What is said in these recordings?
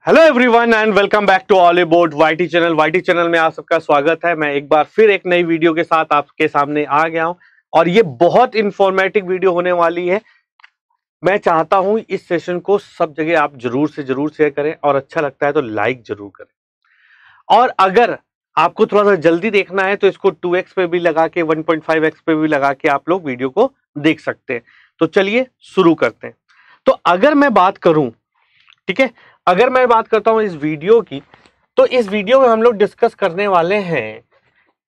Hello everyone and welcome back to all about YT channel. YT channel में आप सबका स्वागत है। मैं एक बार फिर एक नई वीडियो के साथ आपके सामने आ गया हूं और ये बहुत इंफॉर्मेटिव वीडियो होने वाली है। मैं चाहता हूं इस सेशन को सब जगह आप जरूर से जरूर शेयर करें और अच्छा लगता है तो लाइक जरूर करें। और अगर आपको थोड़ा सा जल्दी देखना है तो इसको 2x पे भी लगा के 1.5x पे भी लगा के आप लोग वीडियो को देख सकते हैं। तो चलिए शुरू करते हैं। तो अगर मैं बात करूं, ठीक है, अगर मैं बात करता हूं इस वीडियो की, तो इस वीडियो में हम लोग डिस्कस करने वाले हैं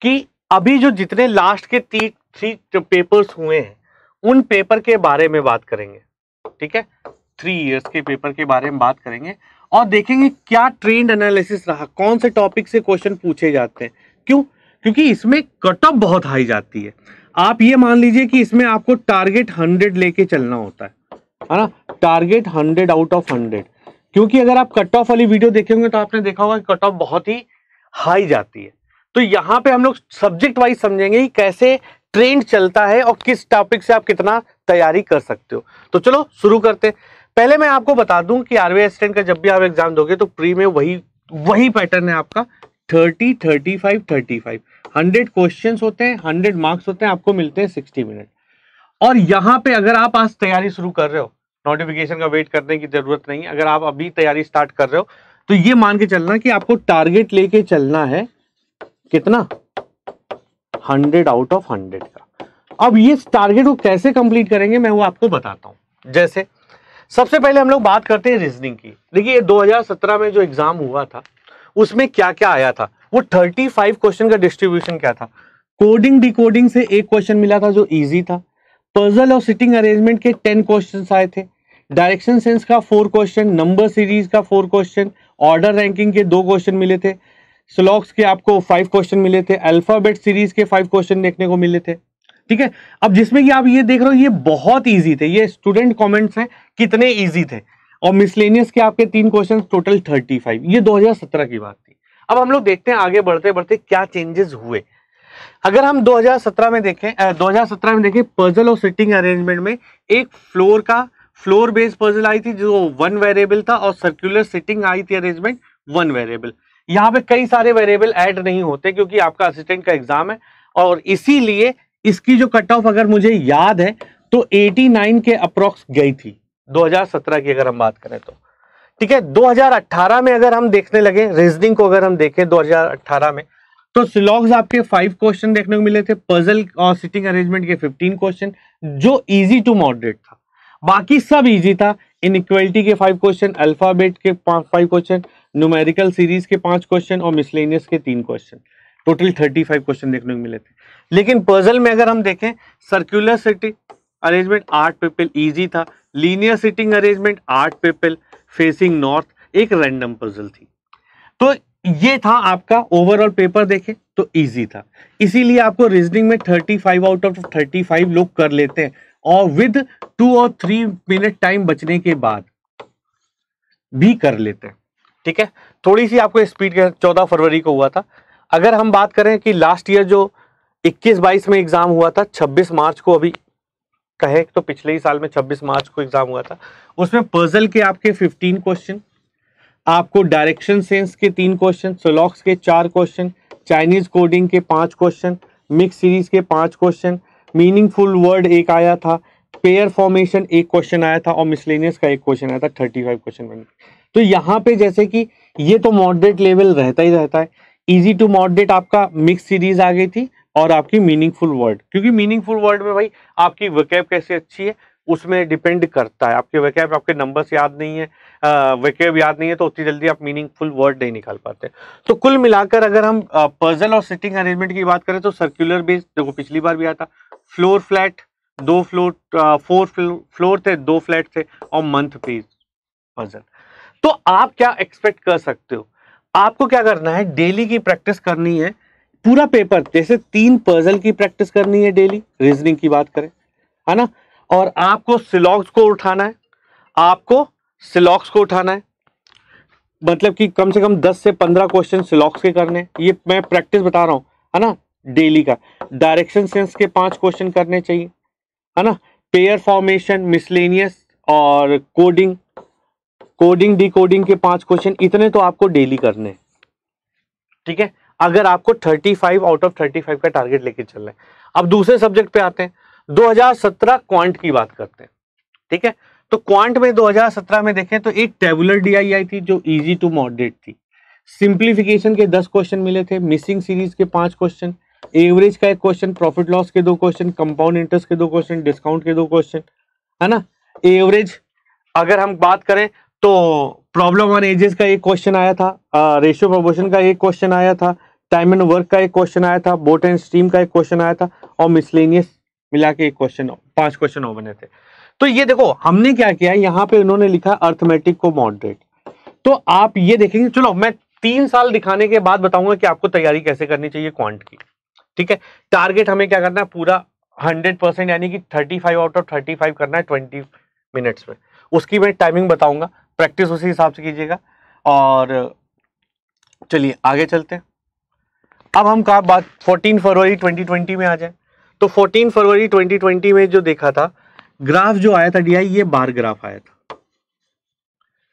कि अभी जो जितने लास्ट के थ्री पेपर्स हुए हैं उन पेपर के बारे में बात करेंगे। ठीक है, 3 इयर्स के पेपर के बारे में बात करेंगे और देखेंगे क्या ट्रेंड एनालिसिस रहा, कौन से टॉपिक से क्वेश्चन पूछे जाते हैं। क्यों? क्योंकि इसमें कट ऑफ बहुत हाई जाती है। आप ये मान लीजिए कि इसमें आपको टारगेट 100 लेके चलना होता है ना, टारगेट 100 आउट ऑफ 100। क्योंकि अगर आप कट ऑफ वाली वीडियो देखेंगे तो आपने देखा होगा कि कट ऑफ बहुत ही हाई जाती है। तो यहाँ पे हम लोग सब्जेक्ट वाइज समझेंगे कि कैसे ट्रेंड चलता है और किस टॉपिक से आप कितना तैयारी कर सकते हो। तो चलो शुरू करते हैं। पहले मैं आपको बता दूं कि आरबीआई असिस्टेंट का जब भी आप एग्जाम दोगे तो प्री में वही पैटर्न है आपका। 30, 35, 35 100 क्वेश्चन होते हैं, 100 मार्क्स होते हैं, आपको मिलते हैं 60 मिनट। और यहाँ पे अगर आप आज तैयारी शुरू कर रहे हो, नोटिफिकेशन का वेट करने की जरूरत नहीं। अगर आप अभी तैयारी स्टार्ट कर रहे हो तो ये मान के चलना कि आपको टारगेट लेके चलना है कितना, 100 आउट ऑफ 100 का। अब ये टारगेट को कैसे कंप्लीट करेंगे मैं वो आपको बताता हूं। जैसे सबसे पहले हम लोग बात करते हैं रीजनिंग की। देखिए 2017 में जो एग्जाम हुआ था उसमें क्या क्या आया था, वो 35 क्वेश्चन का डिस्ट्रीब्यूशन क्या था। कोडिंग डिकोडिंग से एक क्वेश्चन मिला था जो इजी था। पजल और सिटिंग अरेंजमेंट के 10 क्वेश्चंस आए थे। डायरेक्शन सेंस का 4 क्वेश्चन, नंबर सीरीज का 4 क्वेश्चन, ऑर्डर रैंकिंग के 2 क्वेश्चन मिले थे, स्लॉग्स के आपको 5 क्वेश्चन मिले थे, अल्फाबेट सीरीज के 5 क्वेश्चन देखने को मिले थे। ठीक है, अब जिसमें कि आप ये देख रहे हो ये बहुत इजी थे, ये स्टूडेंट कमेंट्स हैं कितने इजी थे। और मिसलेनियस के आपके 3 क्वेश्चन, टोटल 35। ये 2017 की बात थी। अब हम लोग देखते हैं आगे बढ़ते बढ़ते क्या चेंजेस हुए। अगर हम 2017 में देखें पजल और सिटिंग अरेंजमेंट में एक फ्लोर बेस्ड पजल आई थी जो 1 वेरिएबल था और सर्कुलर सिटिंग आई थी अरेंजमेंट 1 वेरिएबल। यहाँ पे कई सारे वेरिएबल ऐड नहीं होते क्योंकि आपका असिस्टेंट का एग्जाम है और इसीलिए इसकी जो कट ऑफ अगर मुझे याद है तो 89 के अप्रोक्स गई थी 2017 की अगर हम बात करें तो। ठीक है, 2018 में अगर हम देखने लगे रीजनिंग को, अगर हम देखें 2018 में तो सिलॉग्स आपके 5 क्वेश्चन देखने को मिले थे, पजल और सिटिंग अरेंजमेंट के 15 क्वेश्चन जो इजी टू मॉडरेट था, बाकी सब इजी था। इनइक्वालिटी के 5 क्वेश्चन, अल्फाबेट के 5 क्वेश्चन, न्यूमेरिकल सीरीज के 5 क्वेश्चन और मिसलेनियस के 3 क्वेश्चन, टोटल 35 क्वेश्चन देखने को मिले थे। लेकिन पजल में अगर हम देखें circular seating arrangement 8 people easy था, linear seating arrangement 8 people, facing north एक रैंडम पजल थी। तो ये था आपका ओवरऑल पेपर देखें तो इजी था। इसीलिए आपको रीजनिंग में 35 आउट ऑफ 35 लोग कर लेते हैं और विद 2 और 3 मिनट टाइम बचने के बाद भी कर लेते हैं। ठीक है, थोड़ी सी आपको स्पीड 14 फरवरी को हुआ था। अगर हम बात करें कि लास्ट ईयर जो 21-22 में एग्जाम हुआ था, 26 मार्च को, अभी कहे तो पिछले ही साल में 26 मार्च को एग्जाम हुआ था, उसमें पजल के आपके 15 क्वेश्चन, आपको डायरेक्शन सेंस के 3 क्वेश्चन, सोलॉक्स के 4 क्वेश्चन, चाइनीज कोडिंग के 5 क्वेश्चन, मिक्स सीरीज के 5 क्वेश्चन, मीनिंगफुल वर्ड एक आया था, पेयर फॉर्मेशन एक क्वेश्चन आया था और मिसलेनियस का एक क्वेश्चन आया था। 35 क्वेश्चन बने। तो यहाँ पे जैसे कि ये तो मॉडरेट लेवल रहता ही रहता है। इजी टू मॉडरेट आपका मिक्स सीरीज आ गई थी और आपकी मीनिंगफुल वर्ड, क्योंकि मीनिंगफुल वर्ड में भाई आपकी वोकैब कैसे अच्छी है उसमें डिपेंड करता है। आपके वोकैब, आपके नंबर्स याद नहीं है, वोकैब याद नहीं है तो उतनी जल्दी आप मीनिंगफुल वर्ड नहीं निकाल पाते। तो कुल मिलाकर अगर हम पजल और सिटिंग अरेंजमेंट की बात करें तो सर्कुलर बेस्ड, देखो पिछली बार भी आया था, फ्लोर फ्लैट, 2 फ्लोर, 4 फ्लोर थे, 2 फ्लैट थे और मंथ पेज पजल। तो आप क्या एक्सपेक्ट कर सकते हो, आपको क्या करना है, डेली की प्रैक्टिस करनी है पूरा पेपर। जैसे 3 पजल की प्रैक्टिस करनी है डेली, रीजनिंग की बात करें, है ना, और आपको सिलॉग्स को उठाना है, मतलब कि कम से कम 10 से 15 क्वेश्चन सिलॉग्स के करने, ये मैं प्रैक्टिस बता रहा हूं, है ना, डेली का। डायरेक्शन सेंस के 5 क्वेश्चन करने चाहिए, है ना, पेयर फॉर्मेशन, मिसलेनियस और कोडिंग डिकोडिंग के 5 क्वेश्चन, इतने तो आपको डेली करने हैं, ठीक है, अगर आपको 35 आउट ऑफ 35 का टारगेट लेके चलना है। अब दूसरे सब्जेक्ट पे आते हैं, 2017 क्वांट की बात करते हैं, ठीक है। तो क्वांट में 2017 में देखें तो एक टेबुलर डीआई आई थी जो इजी टू मॉडरेट थी, सिंप्लीफिकेशन के 10 क्वेश्चन मिले थे, मिसिंग सीरीज के 5 क्वेश्चन, एवरेज का 1 क्वेश्चन, प्रॉफिट लॉस के 2 क्वेश्चन, कंपाउंड इंटरेस्ट के 2 क्वेश्चन, डिस्काउंट के 2 क्वेश्चन, है ना। एवरेज अगर हम बात करें तो प्रॉब्लम ऑन एजेस का 1 क्वेश्चन आया था, रेशियो प्रोपोर्शन का 1 क्वेश्चन आया था, टाइम एंड वर्क का 1 क्वेश्चन आया था, बोट एंड स्ट्रीम का 1 क्वेश्चन आया था, और मिसलेनियस मिला के 1 क्वेश्चन, 5 क्वेश्चन और बने थे। तो ये देखो हमने क्या किया, यहाँ पे उन्होंने लिखा अर्थमेटिक को मॉडरेट। तो आप ये देखेंगे, चलो मैं 3 साल दिखाने के बाद बताऊंगा कि आपको तैयारी कैसे करनी चाहिए क्वांट की, ठीक है। टारगेट हमें क्या करना है, पूरा 100% यानी कि 35 आउट ऑफ 35 करना है 20 मिनट्स में। उसकी मैं टाइमिंग बताऊंगा, प्रैक्टिस उसी हिसाब से कीजिएगा। और चलिए आगे चलते हैं। अब हम कहा बात 14 फरवरी 2020 में आ जाए। तो 14 फरवरी 2020 में जो देखा था ग्राफ जो आया था डीआई, ये बार ग्राफ आया था,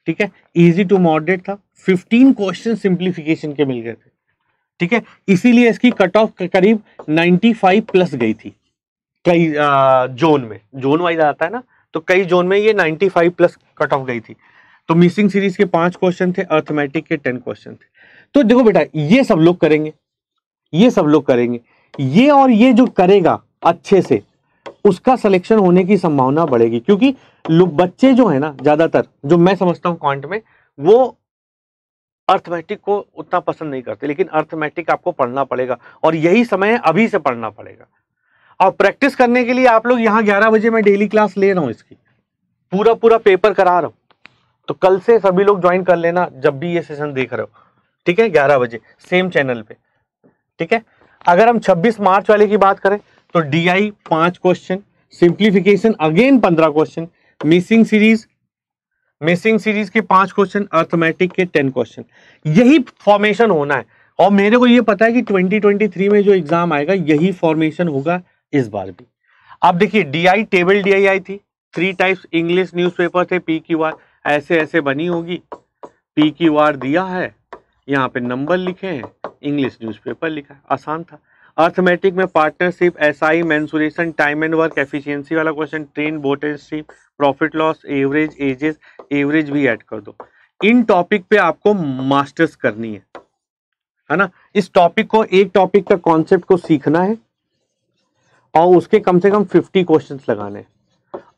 ठीक है, इजी टू मॉडरेट था, 15 क्वेश्चन सिंप्लीफिकेशन के मिल गए थे, ठीक है। इसीलिए इसकी कट ऑफ करीब 95 प्लस गई थी। कई जोन में, जोन वाइज आता है ना, तो कई जोन में ये 95 प्लस कट ऑफ गई थी। तो मिसिंग सीरीज के 5 क्वेश्चन थे, अर्थमेटिक के 10 क्वेश्चन थे। तो देखो बेटा, ये सब लोग करेंगे, ये सब लोग करेंगे, ये और ये जो करेगा अच्छे से, उसका सिलेक्शन होने की संभावना बढ़ेगी। क्योंकि बच्चे जो है ना, ज्यादातर जो मैं समझता हूं क्वांट में, वो अर्थमेटिक को उतना पसंद नहीं करते, लेकिन अर्थमेटिक आपको पढ़ना पड़ेगा, और यही समय है, अभी से पढ़ना पड़ेगा। और प्रैक्टिस करने के लिए आप लोग यहाँ 11 बजे मैं डेली क्लास ले रहा हूँ, इसकी पूरा पेपर करा रहा हूँ। तो कल से सभी लोग ज्वाइन कर लेना जब भी ये सेशन देख रहे हो, ठीक है, 11 बजे सेम चैनल पे, ठीक है। अगर हम 26 मार्च वाले की बात करें तो DI 5 question, simplification again 15 question, missing series के 5 क्वेश्चन, अर्थमेटिक के 10 क्वेश्चन, यही फॉर्मेशन होना है। और मेरे को ये पता है कि 2023 में जो एग्जाम आएगा यही फॉर्मेशन होगा इस बार भी। आप देखिए डीआई, टेबल डीआई आई थी, 3 टाइप्स इंग्लिश न्यूज़पेपर थे, PQR ऐसे ऐसे बनी होगी, PQR दिया है, यहाँ पे नंबर लिखे हैं, इंग्लिश न्यूज़पेपर लिखा है, आसान था। अर्थमेटिक में partnership, SI, mensuration, time and work, efficiency वाला question, train, boat and stream, profit loss, average, ages, average भी ऐड कर दो। इन टॉपिक पे आपको मास्टर्स करनी है ना। इस टॉपिक को, एक टॉपिक का कॉन्सेप्ट को सीखना है, और उसके कम से कम 50 क्वेश्चंस लगाने हैं।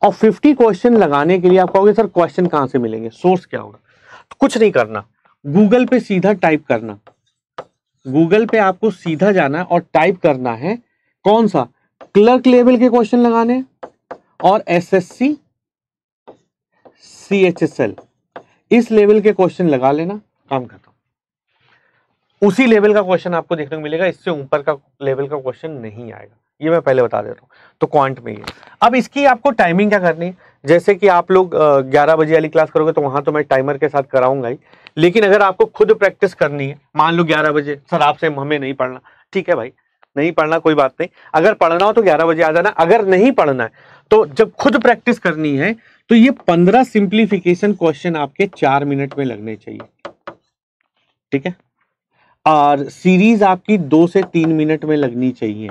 और 50 क्वेश्चन लगाने के लिए आप कहोगे सर क्वेश्चन कहां से मिलेंगे, सोर्स क्या होगा? तो कुछ नहीं करना, गूगल पे सीधा टाइप करना, गूगल पे आपको सीधा जाना है और टाइप करना है कौन सा, क्लर्क लेवल के क्वेश्चन लगाने और SSC CHSL इस लेवल के क्वेश्चन लगा लेना, काम खत्म। उसी लेवल का क्वेश्चन आपको देखने को मिलेगा, इससे ऊपर का लेवल का क्वेश्चन नहीं आएगा, ये मैं पहले बता देता हूँ। तो क्वांट में ही अब इसकी आपको टाइमिंग क्या करनी है, जैसे कि आप लोग 11 बजे वाली क्लास करोगे तो वहां तो मैं टाइमर के साथ कराऊंगा ही, लेकिन अगर आपको खुद प्रैक्टिस करनी है, मान लो 11 बजे सर आपसे हमें नहीं पढ़ना, ठीक है भाई, नहीं पढ़ना कोई बात नहीं, अगर पढ़ना हो तो 11 बजे आ जाना, अगर नहीं पढ़ना है तो जब खुद प्रैक्टिस करनी है तो ये 15 सिंप्लीफिकेशन क्वेश्चन आपके 4 मिनट में लगने चाहिए, ठीक है। और सीरीज आपकी 2 से 3 मिनट में लगनी चाहिए,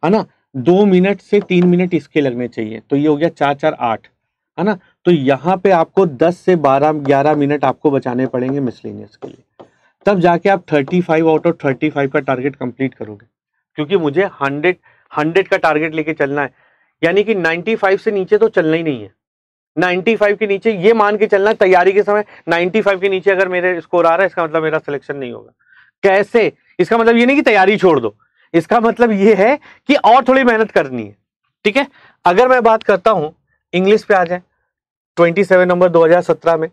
है ना, 2 मिनट से 3 मिनट इसके लगने चाहिए, तो ये हो गया 4 4 8, है ना। तो यहाँ पे आपको 10 से 12-11 मिनट आपको बचाने पड़ेंगे मिसलेनियस के लिए, तब जाके आप 35 आउट ऑफ 35 का टारगेट कंप्लीट करोगे। क्योंकि मुझे 100 का टारगेट लेके चलना है, यानी कि 95 से नीचे तो चलना ही नहीं है। 95 के नीचे ये मान के चलना तैयारी के समय, 95 के नीचे अगर मेरे स्कोर आ रहा है इसका मतलब मेरा सिलेक्शन नहीं होगा। कैसे? इसका मतलब ये नहीं कि तैयारी छोड़ दो, इसका मतलब ये है कि और थोड़ी मेहनत करनी है, ठीक है। अगर मैं बात करता हूं इंग्लिश पे आ जाए, 27 नंबर 2017 में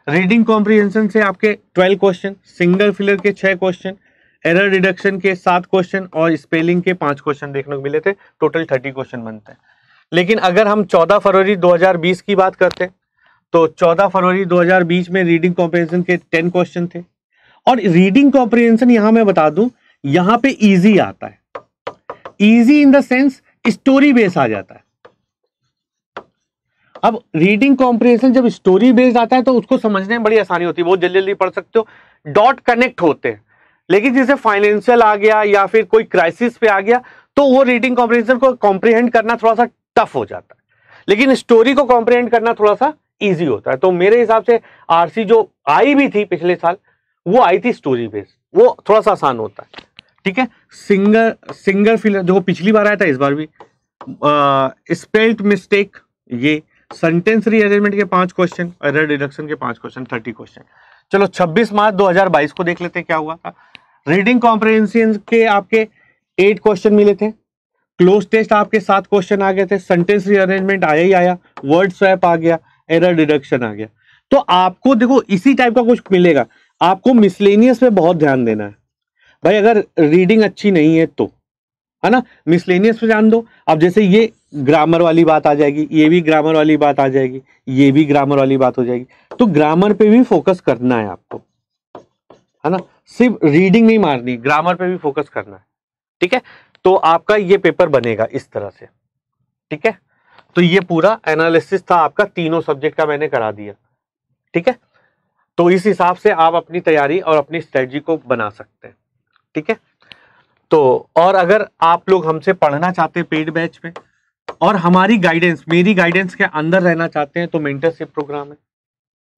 रीडिंग कॉम्प्रिहेंशन से आपके 12 क्वेश्चन, सिंगल फिलर के 6 क्वेश्चन, एरर डिडक्शन के 7 क्वेश्चन और स्पेलिंग के 5 क्वेश्चन देखने को मिले थे, टोटल 30 क्वेश्चन बनते हैं। लेकिन अगर हम 14 फरवरी 2020 की बात करते हैं तो 14 फरवरी 2020 में रीडिंग कॉम्प्रिहेंशन के 10 क्वेश्चन थे। और रीडिंग कॉम्प्रिहेंशन यहां मैं बता दूं, यहां पे इजी आता है, easy in the sense story base आ जाता है। अब रीडिंग कॉम्प्रिहेंशन जब स्टोरी बेस्ड आता है तो उसको समझने में बड़ी आसानी होती है, बहुत जल्दी जल्दी पढ़ सकते हो, डॉट कनेक्ट होते हैं। लेकिन जैसे फाइनेंशियल आ गया या फिर कोई क्राइसिस पे आ गया तो वो रीडिंग कॉम्प्रिहेंशन को कॉम्प्रिहेंड करना थोड़ा सा टफ हो जाता है, लेकिन स्टोरी को कॉम्प्रिहेंड करना थोड़ा सा इजी होता है। तो मेरे हिसाब से आरसी जो आई भी थी पिछले साल वो आई थी स्टोरी बेस्ड, वो थोड़ा सा आसान होता है। ठीक है, सिंगर फिलर जो पिछली बार आया था इस बार भी, स्पेल्ड मिस्टेक, ये सेंटेंस रीअरेंजमेंट के 5 क्वेश्चन, एरर डिडक्शन के 5 क्वेश्चन, 30 क्वेश्चन। चलो 26 मार्च 2022 को देख लेते हैं क्या हुआ था। रीडिंग कॉम्प्रिहेंशन के आपके 8 क्वेश्चन मिले थे, क्लोज टेस्ट आपके 7 क्वेश्चन आ गए थे, सेंटेंस रीअरेंजमेंट आया ही आया, वर्ड स्वैप आ गया, एरर डिडक्शन आ गया। तो आपको देखो इसी टाइप का कुछ मिलेगा। आपको मिसलेनियस पे बहुत ध्यान देना है भाई, अगर रीडिंग अच्छी नहीं है तो, है ना, मिसलेनियस पे ध्यान दो। अब जैसे ये ग्रामर वाली बात आ जाएगी, ये भी ग्रामर वाली बात आ जाएगी, ये भी ग्रामर वाली बात हो जाएगी, तो ग्रामर पे भी फोकस करना है आपको, है ना, सिर्फ रीडिंग नहीं मारनी, ग्रामर पे भी फोकस करना है। ठीक है, तो आपका ये पेपर बनेगा इस तरह से। ठीक है, तो ये पूरा एनालिसिस था आपका, तीनों सब्जेक्ट का मैंने करा दिया। ठीक है, तो इस हिसाब से आप अपनी तैयारी और अपनी स्ट्रेटजी को बना सकते हैं। ठीक है, तो और अगर आप लोग हमसे पढ़ना चाहते हैं पेड बैच में और हमारी गाइडेंस, मेरी गाइडेंस के अंदर रहना चाहते हैं, तो मेंटरशिप प्रोग्राम है।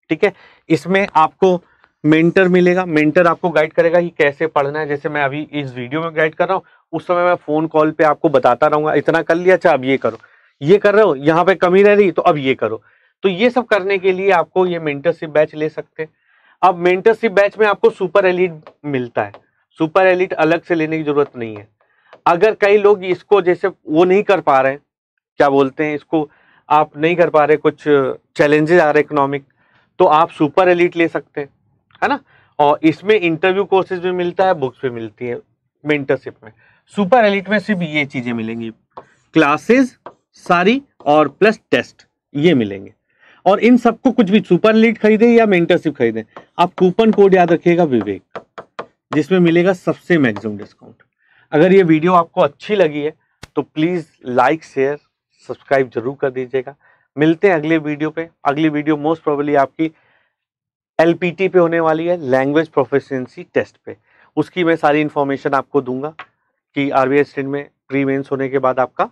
ठीक है, इसमें आपको मेंटर मिलेगा, मेंटर आपको गाइड करेगा कि कैसे पढ़ना है। जैसे मैं अभी इस वीडियो में गाइड कर रहा हूँ, उस समय मैं फोन कॉल पे आपको बताता रहूंगा, इतना कर लिया, अच्छा अब ये करो, ये कर रहे हो, यहाँ पे कमी रह रही तो अब ये करो। तो ये सब करने के लिए आपको ये मेंटरशिप बैच ले सकते हैं। अब मेंटरशिप बैच में आपको सुपर एलीट मिलता है, सुपर एलीट अलग से लेने की जरूरत नहीं है। अगर कई लोग इसको जैसे वो नहीं कर पा रहे हैं, क्या बोलते हैं इसको, आप नहीं कर पा रहे, कुछ चैलेंजेस आ रहे इकोनॉमिक, तो आप सुपर एलीट ले सकते हैं, है ना। और इसमें इंटरव्यू कोर्सेज भी मिलता है, बुक्स भी मिलती है मेंटरशिप में। सुपर एलीट में सिर्फ ये चीजें मिलेंगी, क्लासेस सारी और प्लस टेस्ट ये मिलेंगे। और इन सबको कुछ भी सुपर एलीट खरीदे या मेंटरशिप खरीदे, आप कूपन कोड याद रखिएगा विवेक, जिसमें मिलेगा सबसे मैक्सिमम डिस्काउंट। अगर ये वीडियो आपको अच्छी लगी है तो प्लीज लाइक शेयर सब्सक्राइब जरूर कर दीजिएगा। मिलते हैं अगले वीडियो पे। अगली वीडियो मोस्ट प्रोबेबली आपकी एलपीटी पे होने वाली है, लैंग्वेज प्रोफिशिएंसी टेस्ट पे। उसकी मैं सारी इंफॉर्मेशन आपको दूंगा कि आरबीआई स्टेट में प्री मेंस होने के बाद आपका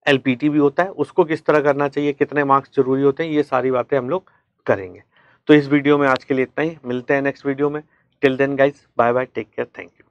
एलपीटी भी होता है, उसको किस तरह करना चाहिए, कितने मार्क्स जरूरी होते हैं, ये सारी बातें हम लोग करेंगे। तो इस वीडियो में आज के लिए इतना ही, मिलते हैं नेक्स्ट वीडियो में। Till then guys, bye bye, take care, thank you.